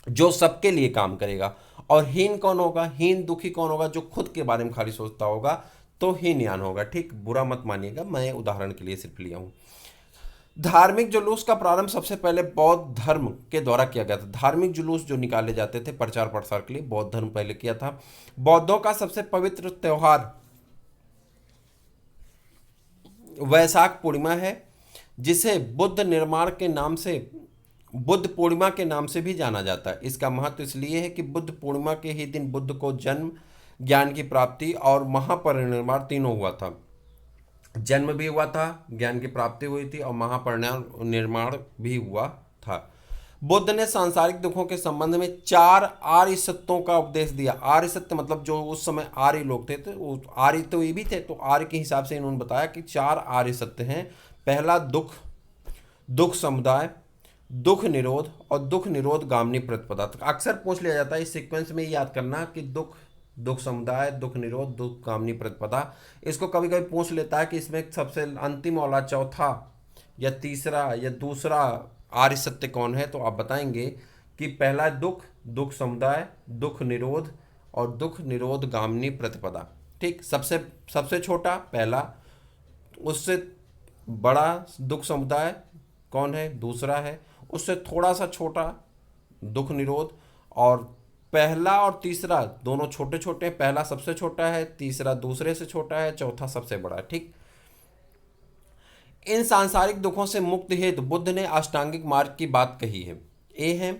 जो सबके लिए काम करेगा। और हीन कौन होगा? हीन दुखी कौन होगा? जो खुद के बारे में खाली सोचता होगा, तो हीनयान होगा, ठीक। बुरा मत मानिएगा, मैं उदाहरण के लिए सिर्फ लिया हूँ। धार्मिक जुलूस का प्रारंभ सबसे पहले बौद्ध धर्म के द्वारा किया गया था। धार्मिक जुलूस जो निकाले जाते थे प्रचार प्रसार के लिए, बौद्ध धर्म पहले किया था। बौद्धों का सबसे पवित्र त्योहार वैशाख पूर्णिमा है, जिसे बुद्ध निर्माण के नाम से, बुद्ध पूर्णिमा के नाम से भी जाना जाता है। इसका महत्व इसलिए है कि बुद्ध पूर्णिमा के ही दिन बुद्ध को जन्म, ज्ञान की प्राप्ति और महापरिनिर्वाण तीनों हुआ था। जन्म भी हुआ था, ज्ञान की प्राप्ति हुई थी और महापरिनिर्वाण भी हुआ था। बुद्ध ने सांसारिक दुखों के संबंध में 4 आर्य सत्यों का उपदेश दिया। आर्य सत्य मतलब जो उस समय आर्य लोग थे, तो वो आर्य तो ये भी थे, तो आर्य के हिसाब से इन्होंने बताया कि 4 आर्य सत्य हैं। पहला दुख, दुख समुदाय, दुख निरोध और दुख निरोध गामिनी प्रतिपदा। तो अक्सर पूछ लिया जाता है इस सीक्वेंस में, याद करना कि दुख, दुख समुदाय, दुख निरोध, दुख गामिनी प्रतिपदा। इसको कभी कभी पूछ लेता है कि इसमें सबसे अंतिम वाला चौथा या तीसरा या दूसरा आर्य सत्य कौन है? तो आप बताएंगे कि पहला दुख, दुख समुदाय, दुख निरोध और दुख निरोध गामिनी प्रतिपदा, ठीक। सबसे सबसे छोटा पहला, उससे बड़ा दुख समुदाय, कौन है? दूसरा है। उससे थोड़ा सा छोटा दुख निरोध। और पहला और तीसरा दोनों छोटे छोटे हैं, पहला सबसे छोटा है, तीसरा दूसरे से छोटा है, चौथा सबसे बड़ा है। ठीक। इन सांसारिक दुखों से मुक्ति हेतु बुद्ध ने अष्टांगिक मार्ग की बात कही है। ये है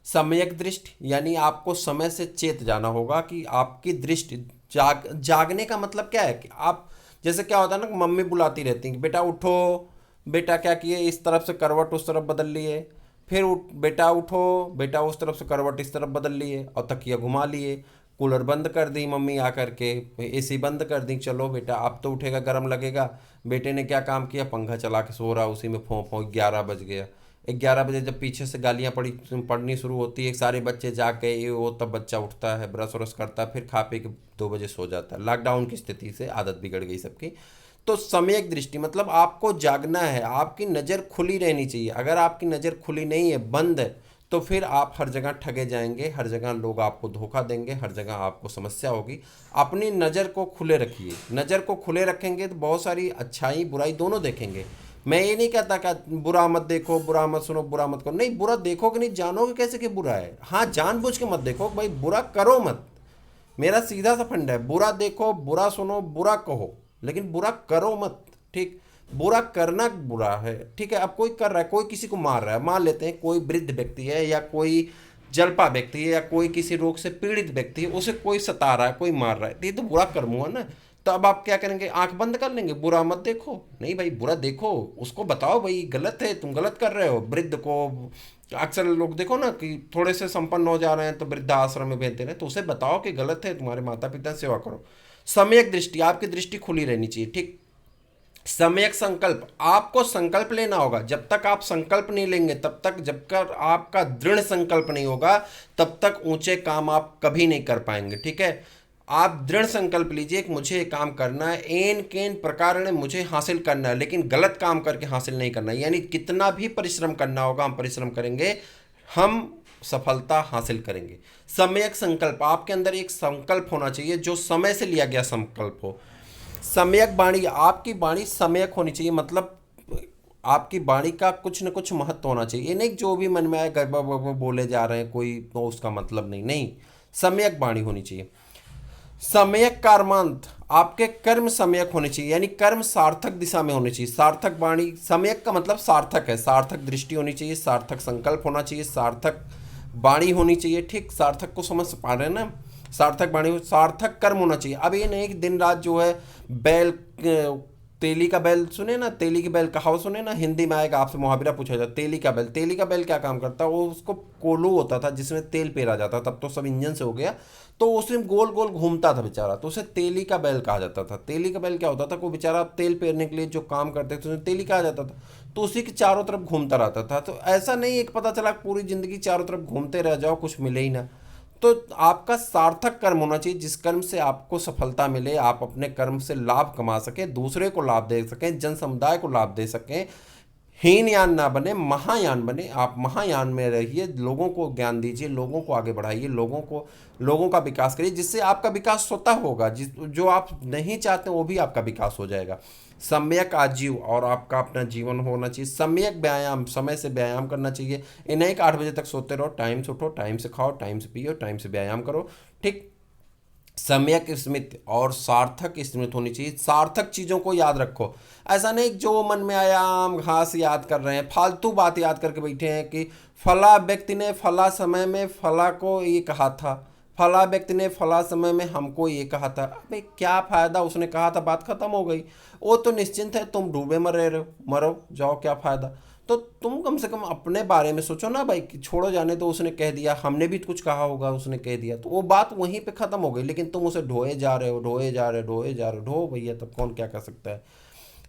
सम्यक दृष्टि, यानी आपको समय से चेत जाना होगा कि आपकी दृष्टि जागने का मतलब क्या है कि आप, जैसे क्या होता है ना कि मम्मी बुलाती रहती हैं कि बेटा उठो, बेटा क्या किए, इस तरफ से करवट उस तरफ बदल लिए, फिर बेटा उठो, बेटा उस तरफ से करवट इस तरफ बदल लिए और तकिया घुमा लिए, कूलर बंद कर दी मम्मी आकर के, एसी बंद कर दी, चलो बेटा अब तो उठेगा, गर्म लगेगा। बेटे ने क्या काम किया, पंखा चला के सो रहा, उसी में फों फों 11 बज गया। 11 बजे जब पीछे से गालियाँ पड़नी शुरू होती है, सारे बच्चे जाग गए, ये वो, तब बच्चा उठता है, ब्रश व्रश करता है, फिर खा पी के 2 बजे सो जाता है। लॉकडाउन की स्थिति से आदत बिगड़ गई सबकी। तो सम्यक दृष्टि मतलब आपको जागना है, आपकी नज़र खुली रहनी चाहिए। अगर आपकी नज़र खुली नहीं है, बंद है, तो फिर आप हर जगह ठगे जाएंगे, हर जगह लोग आपको धोखा देंगे, हर जगह आपको समस्या होगी। अपनी नज़र को खुले रखिए। नज़र को खुले रखेंगे तो बहुत सारी अच्छाई बुराई दोनों देखेंगे। मैं ये नहीं कहता कि बुरा मत देखो, बुरा मत सुनो, बुरा मत करो, नहीं, बुरा देखोगे नहीं, जानोगे कैसे कि बुरा है। हाँ, जानबूझ के मत देखो भाई, बुरा करो मत। मेरा सीधा सा फंडा है, बुरा देखो, बुरा सुनो, बुरा कहो, लेकिन बुरा करो मत। ठीक। बुरा करना बुरा है, ठीक है। अब कोई कर रहा है, कोई किसी को मार रहा है, मान लेते हैं कोई वृद्ध व्यक्ति है या कोई जलपा व्यक्ति है या कोई किसी रोग से पीड़ित व्यक्ति है, उसे कोई सता रहा है, कोई मार रहा है, तो ये तो बुरा कर्म हुआ ना। तो अब आप क्या करेंगे, आंख बंद कर लेंगे, बुरा मत देखो? नहीं भाई, बुरा देखो, उसको बताओ भाई गलत है, तुम गलत कर रहे हो। वृद्ध को अक्सर लोग देखो ना कि थोड़े से संपन्न हो जा रहे हैं तो वृद्धाश्रम में भेजते हैं, तो उसे बताओ कि गलत है, तुम्हारे माता पिता सेवा करो। सम्यक दृष्टि, आपकी दृष्टि खुली रहनी चाहिए। ठीक। सम्यक संकल्प, आपको संकल्प लेना होगा। जब तक आप संकल्प नहीं लेंगे, तब तक, जब तक आपका दृढ़ संकल्प नहीं होगा, तब तक ऊंचे काम आप कभी नहीं कर पाएंगे। ठीक है। आप दृढ़ संकल्प लीजिए कि मुझे ये काम करना है, एन केन प्रकार ने मुझे हासिल करना है, लेकिन गलत काम करके हासिल नहीं करना है। यानी कितना भी परिश्रम करना होगा, हम परिश्रम करेंगे, हम सफलता हासिल करेंगे। सम्यक संकल्प, आपके अंदर एक संकल्प होना चाहिए जो समय से लिया गया संकल्प हो। सम्यक वाणी, आपकी वाणी सम्यक होनी चाहिए, मतलब आपकी वाणी का कुछ न कुछ महत्व होना चाहिए। ये नहीं जो भी मन में आए गड़बड़ बड़बड़ बोले जा रहे हैं कोई, तो उसका मतलब नहीं। नहीं, सम्यक वाणी होनी चाहिए। सम्यक कर्मांत, आपके कर्म सम्यक होने चाहिए, यानी कर्म सार्थक दिशा में होने चाहिए। सार्थक वाणी, सम्यक का मतलब सार्थक है, सार्थक दृष्टि होनी चाहिए, सार्थक संकल्प होना चाहिए, सार्थक वाणी होनी चाहिए। ठीक। सार्थक को समझ पा रहे हैं ना? सार्थक वाणी, सार्थक कर्म होना चाहिए। अब ये नहीं कि दिन रात जो है बैल, तेली का बैल सुने ना, तेली की बैल कहावत सुने ना, हिंदी में आएगा, आपसे मुहावरा पूछा जाता, तेली का बैल। तेली का बैल क्या काम करता है, वो उसको कोल्हू होता था जिसमें तेल पेरा जाता, तब तो सब इंजन से हो गया, तो उसमें गोल गोल घूमता था बेचारा, तो उसे तेली का बैल कहा जाता था। तेली का बैल क्या होता था, कोई बेचारा तेल पेरने के लिए जो काम करते थे उसे तेली कहा जाता था, तो उसी के चारों तरफ घूमता रहता था। तो ऐसा नहीं एक पता चला पूरी जिंदगी चारों तरफ घूमते रह जाओ, कुछ मिले ही ना। तो आपका सार्थक कर्म होना चाहिए, जिस कर्म से आपको सफलता मिले, आप अपने कर्म से लाभ कमा सकें, दूसरे को लाभ दे सकें, जन समुदाय को लाभ दे सकें। हीनयान ना बने, महायान बने। आप महायान में रहिए, लोगों को ज्ञान दीजिए, लोगों को आगे बढ़ाइए, लोगों का विकास करिए, जिससे आपका विकास स्वतः होगा। जिस जो आप नहीं चाहते वो भी आपका विकास हो जाएगा। सम्यक आजीव, और आपका अपना जीवन होना चाहिए। सम्यक व्यायाम, समय से व्यायाम करना चाहिए। ये नहीं कि 8 बजे तक सोते रहो, टाइम से उठो, टाइम से खाओ, टाइम से पियो, टाइम से व्यायाम करो। ठीक। सम्यक स्मृति और सार्थक स्मृति होनी चाहिए। सार्थक चीज़ों को याद रखो। ऐसा नहीं जो मन में आया आम घास याद कर रहे हैं, फालतू बात याद करके बैठे हैं कि फला व्यक्ति ने फला समय में फला को ये कहा था, फला व्यक्ति ने फला समय में हमको ये कहा था। अबे क्या फ़ायदा, उसने कहा था, बात खत्म हो गई। वो तो निश्चिंत है, तुम डूबे मरे रहो, मरो जाओ, क्या फ़ायदा। तो तुम कम से कम अपने बारे में सोचो ना भाई, कि छोड़ो जाने तो, उसने कह दिया, हमने भी कुछ कहा होगा, उसने कह दिया, तो वो बात वहीं पे ख़त्म हो गई। लेकिन तुम उसे ढोए जा रहे हो, ढोए जा रहे हो, ढोए जा रहे हो, ढो भैया, तब कौन क्या कर सकता है।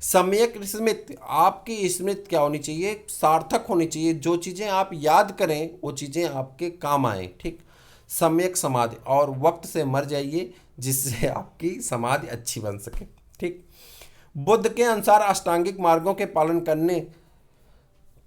सम्यक स्मृति, आपकी स्मृति क्या होनी चाहिए, सार्थक होनी चाहिए। जो चीज़ें आप याद करें वो चीज़ें आपके काम आए। ठीक। सम्यक समाधि, और वक्त से मर जाइए जिससे आपकी समाधि अच्छी बन सके। ठीक। बुद्ध के अनुसार अष्टांगिक मार्गों के पालन करने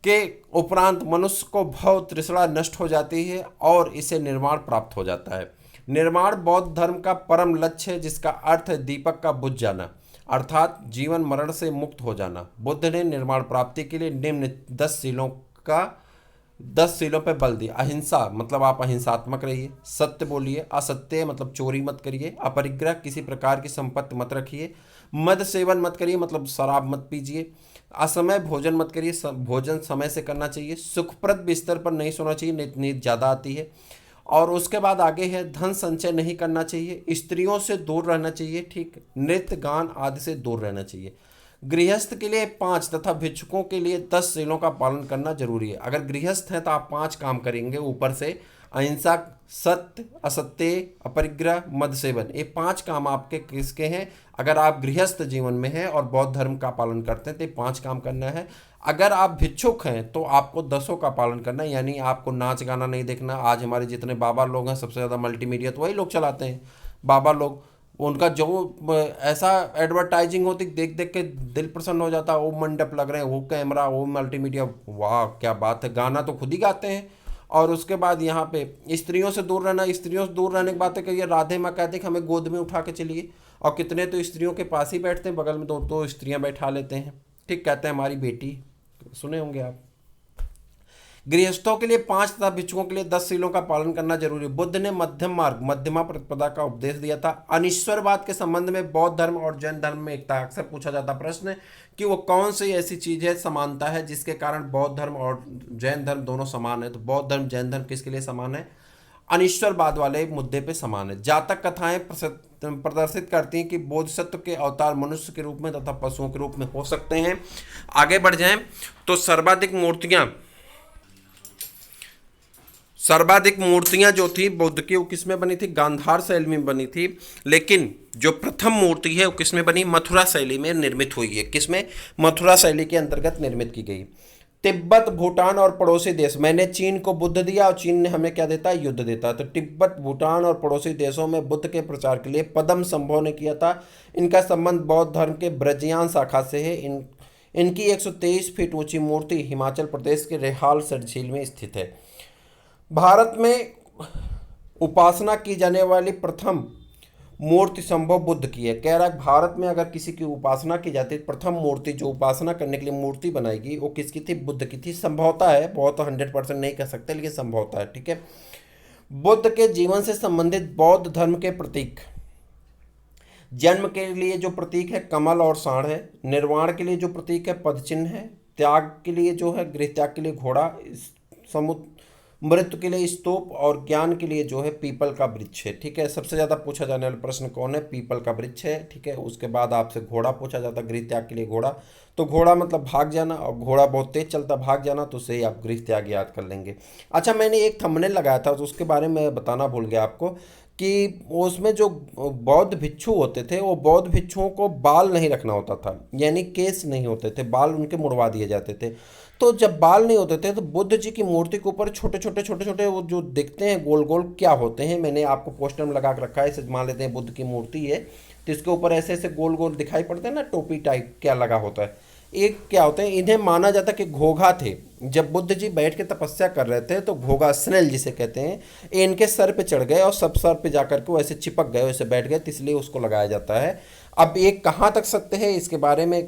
के उपरांत मनुष्य को भव तृष्णा नष्ट हो जाती है और इसे निर्वाण प्राप्त हो जाता है। निर्वाण बौद्ध धर्म का परम लक्ष्य है, जिसका अर्थ है दीपक का बुझ जाना। अर्थात जीवन मरण से मुक्त हो जाना। बुद्ध ने निर्माण प्राप्ति के लिए निम्न 10 सीलों पे बल दिया। अहिंसा मतलब आप अहिंसात्मक रहिए, सत्य बोलिए, असत्य मतलब चोरी मत करिए, अपरिग्रह किसी प्रकार की संपत्ति मत रखिए, मद सेवन मत करिए मतलब शराब मत पीजिए, असमय भोजन मत करिए, भोजन समय से करना चाहिए, सुखप्रद बिस्तर पर नहीं सोना चाहिए, नींद ज़्यादा आती है। और उसके बाद आगे है धन संचय नहीं करना चाहिए, स्त्रियों से दूर रहना चाहिए, ठीक, नृत्य गान आदि से दूर रहना चाहिए। गृहस्थ के लिए 5 तथा भिक्षुकों के लिए 10 सीलों का पालन करना जरूरी है। अगर गृहस्थ हैं तो आप 5 काम करेंगे ऊपर से, अहिंसा, सत्य, असत्य, अपरिग्रह, मद सेवन, ये 5 काम आपके किसके हैं? अगर आप गृहस्थ जीवन में हैं और बौद्ध धर्म का पालन करते हैं तो ये 5 काम करना है। अगर आप भिक्षुक हैं तो आपको 10 का पालन करना है, यानी आपको नाच गाना नहीं देखना। आज हमारे जितने बाबा लोग हैं सबसे ज़्यादा मल्टीमीडिया तो वही लोग चलाते हैं, बाबा लोग। उनका जो ऐसा एडवर्टाइजिंग होती देख देख के दिल प्रसन्न हो जाता है, वो मंडप लग रहे हैं, वो कैमरा, वो मल्टीमीडिया, वाह क्या बात है। गाना तो खुद ही गाते हैं। और उसके बाद यहाँ पे स्त्रियों से दूर रहना, स्त्रियों से दूर रहने की बात है कि ये राधे माँ कहते हैं कि हमें गोद में उठा के चलिए, और कितने तो स्त्रियों के पास ही बैठते हैं, बगल में दो दो स्त्रियाँ बैठा लेते हैं, ठीक, कहते हैं हमारी बेटी, सुने होंगे आप। गृहस्थों के लिए 5 तथा भिक्षुओं के लिए 10 सीलों का पालन करना जरूरी है। बुद्ध ने मध्यम मार्ग, मध्यमा प्रतिपदा का उपदेश दिया था। अनिश्वरवाद के संबंध में बौद्ध धर्म और जैन धर्म में एकता। अक्सर पूछा जाता प्रश्न कि वो कौन सी ऐसी चीज है, समानता है जिसके कारण बौद्ध धर्म और जैन धर्म दोनों समान है। तो बौद्ध धर्म जैन धर्म किसके लिए समान है? अनिश्वरवाद वाले मुद्दे पे समान है। जातक कथाएं प्रदर्शित करती हैं कि बोधिसत्व के अवतार मनुष्य के रूप में तथा पशुओं के रूप में हो सकते हैं। आगे बढ़ जाएं तो सर्वाधिक मूर्तियां जो थी बुद्ध की, वो किस में बनी थी? गांधार शैली में बनी थी। लेकिन जो प्रथम मूर्ति है वो किस में बनी? मथुरा शैली में निर्मित हुई है। किस में? मथुरा शैली के अंतर्गत निर्मित की गई। तिब्बत, भूटान और पड़ोसी देश, मैंने चीन को बुद्ध दिया और चीन ने हमें क्या देता है? युद्ध देता है। तो तिब्बत, भूटान और पड़ोसी देशों में बुद्ध के प्रचार के लिए पद्म संभव ने किया था। इनका संबंध बौद्ध धर्म के ब्रजयान शाखा से है। इनकी 123 फीट ऊंची मूर्ति हिमाचल प्रदेश के रेहाल झील में स्थित है। भारत में उपासना की जाने वाली प्रथम मूर्ति संभव बुद्ध की है। कह रहा है भारत में अगर किसी की उपासना की जाती है, प्रथम मूर्ति जो उपासना करने के लिए मूर्ति बनाएगी वो किसकी थी? बुद्ध की थी। संभवता है, बहुत 100% नहीं कह सकते लेकिन संभवता है, ठीक है। बुद्ध के जीवन से संबंधित बौद्ध धर्म के प्रतीक, जन्म के लिए जो प्रतीक है कमल और सांड है, निर्वाण के लिए जो प्रतीक है पद चिन्ह है, त्याग के लिए जो है गृह त्याग के लिए घोड़ा, समुद्र, मृत्यु के लिए स्तूप और ज्ञान के लिए जो है पीपल का वृक्ष है, ठीक है। सबसे ज़्यादा पूछा जाने वाला प्रश्न कौन है? पीपल का वृक्ष है, ठीक है। उसके बाद आपसे घोड़ा पूछा जाता, गृह त्याग के लिए घोड़ा, तो घोड़ा मतलब भाग जाना, और घोड़ा बहुत तेज चलता, भाग जाना, तो उससे ही आप गृह त्याग याद कर लेंगे। अच्छा, मैंने एक थंबनेल लगाया था तो उसके बारे में बताना भूल गया आपको कि उसमें जो बौद्ध भिक्षु होते थे वो बौद्ध भिक्षुओं को बाल नहीं रखना होता था, यानी केस नहीं होते थे, बाल उनके मुड़वा दिए जाते थे। तो जब बाल नहीं होते थे तो बुद्ध जी की मूर्ति के ऊपर छोटे छोटे वो जो दिखते हैं गोल गोल क्या होते हैं, मैंने आपको पोस्टर में लगा के रखा है। इसे मान लेते हैं बुद्ध की मूर्ति है तो इसके ऊपर ऐसे ऐसे गोल गोल दिखाई पड़ते हैं ना, टोपी टाइप क्या लगा होता है। एक क्या होते हैं, इन्हें माना जाता है कि घोघा थे। जब बुद्ध जी बैठ के तपस्या कर रहे थे तो घोघा, स्नेल जिसे कहते हैं, ये इनके सर पे चढ़ गए और सब सर पे जाकर के वो ऐसे चिपक गए, वैसे बैठ गए, तो इसलिए उसको लगाया जाता है। अब ये कहाँ तक सत्य है इसके बारे में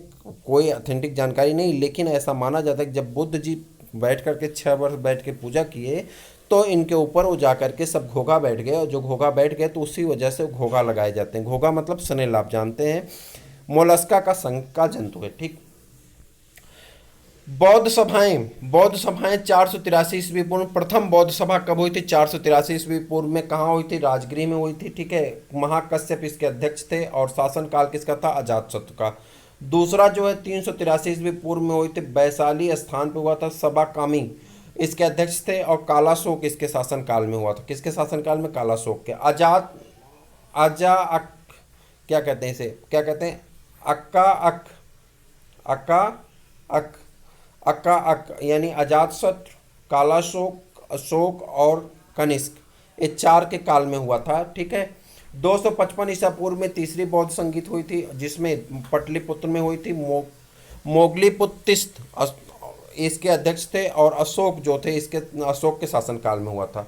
कोई ऑथेंटिक जानकारी नहीं, लेकिन ऐसा माना जाता है कि जब बुद्ध जी बैठ करके 6 वर्ष बैठ के पूजा किए तो इनके ऊपर वो जा करके सब घोघा बैठ गए, और जो घोघा बैठ गए तो उसी वजह से घोघा लगाए जाते हैं। घोघा मतलब स्नेल, आप जानते हैं, मोलस्का का संघ का जंतु है, ठीक। बौद्ध सभाएं 483 ईस्वी पूर्व, प्रथम बौद्ध सभा कब हुई थी? 483 ईस्वी पूर्व में। कहाँ हुई थी? राजगृह में हुई थी, ठीक है। महाकश्यप इसके अध्यक्ष थे और शासनकाल किसका था? अजातशत्रु का। दूसरा जो है 383 ईस्वी पूर्व में हुई थी, वैशाली स्थान पे हुआ था, सभा कामी इसके अध्यक्ष थे, और कालाशोक इसके शासनकाल में हुआ था। किसके शासनकाल में? कालाशोक के। क्या कहते हैं इसे? क्या कहते हैं? अक्का अक यानी अजातशत्रु, कालाशोक, अशोक और कनिष्क, ये 4 के काल में हुआ था, ठीक है। 255 ईसा पूर्व में तीसरी बौद्ध संगीत हुई थी जिसमें पटलिपुत्र में हुई थी। मोगलीपुत्तिस्त इसके अध्यक्ष थे, और अशोक जो थे इसके, अशोक के शासनकाल में हुआ था।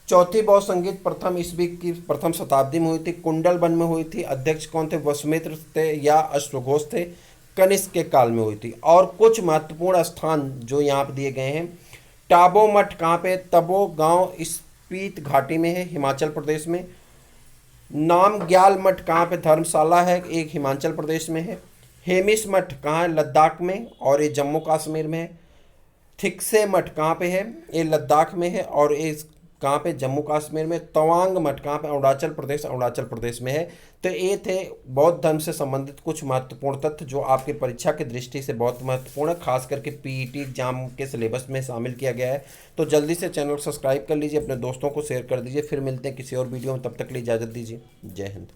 चौथी बौद्ध संगीत प्रथम ईस्वी की प्रथम शताब्दी में हुई थी। कुंडल वन में हुई थी। अध्यक्ष कौन थे? वसुमित्र थे या अश्वघोष थे? कनिष्क के काल में हुई थी। और कुछ महत्वपूर्ण स्थान जो यहाँ पे दिए गए हैं। टाबो मठ कहाँ पे? तबो गांव स्पीत घाटी में है, हिमाचल प्रदेश में। नामग्याल मठ कहाँ पे? धर्मशाला है, एक हिमाचल प्रदेश में है। हेमिस मठ कहाँ है? लद्दाख में, और ये जम्मू कश्मीर में है। थिक्से मठ कहाँ पे है? ये लद्दाख में है, और ये कहाँ पे? जम्मू कश्मीर में। तवांग मठ कहाँ पे? अरुणाचल प्रदेश में है। तो ये थे बौद्ध धर्म से संबंधित कुछ महत्वपूर्ण तथ्य जो आपकी परीक्षा की दृष्टि से बहुत महत्वपूर्ण है, खास करके पीईटी एग्जाम के सिलेबस में शामिल किया गया है। तो जल्दी से चैनल सब्सक्राइब कर लीजिए, अपने दोस्तों को शेयर कर दीजिए। फिर मिलते हैं किसी और वीडियो में, तब तक के लिए इजाज़त दीजिए। जय हिंद।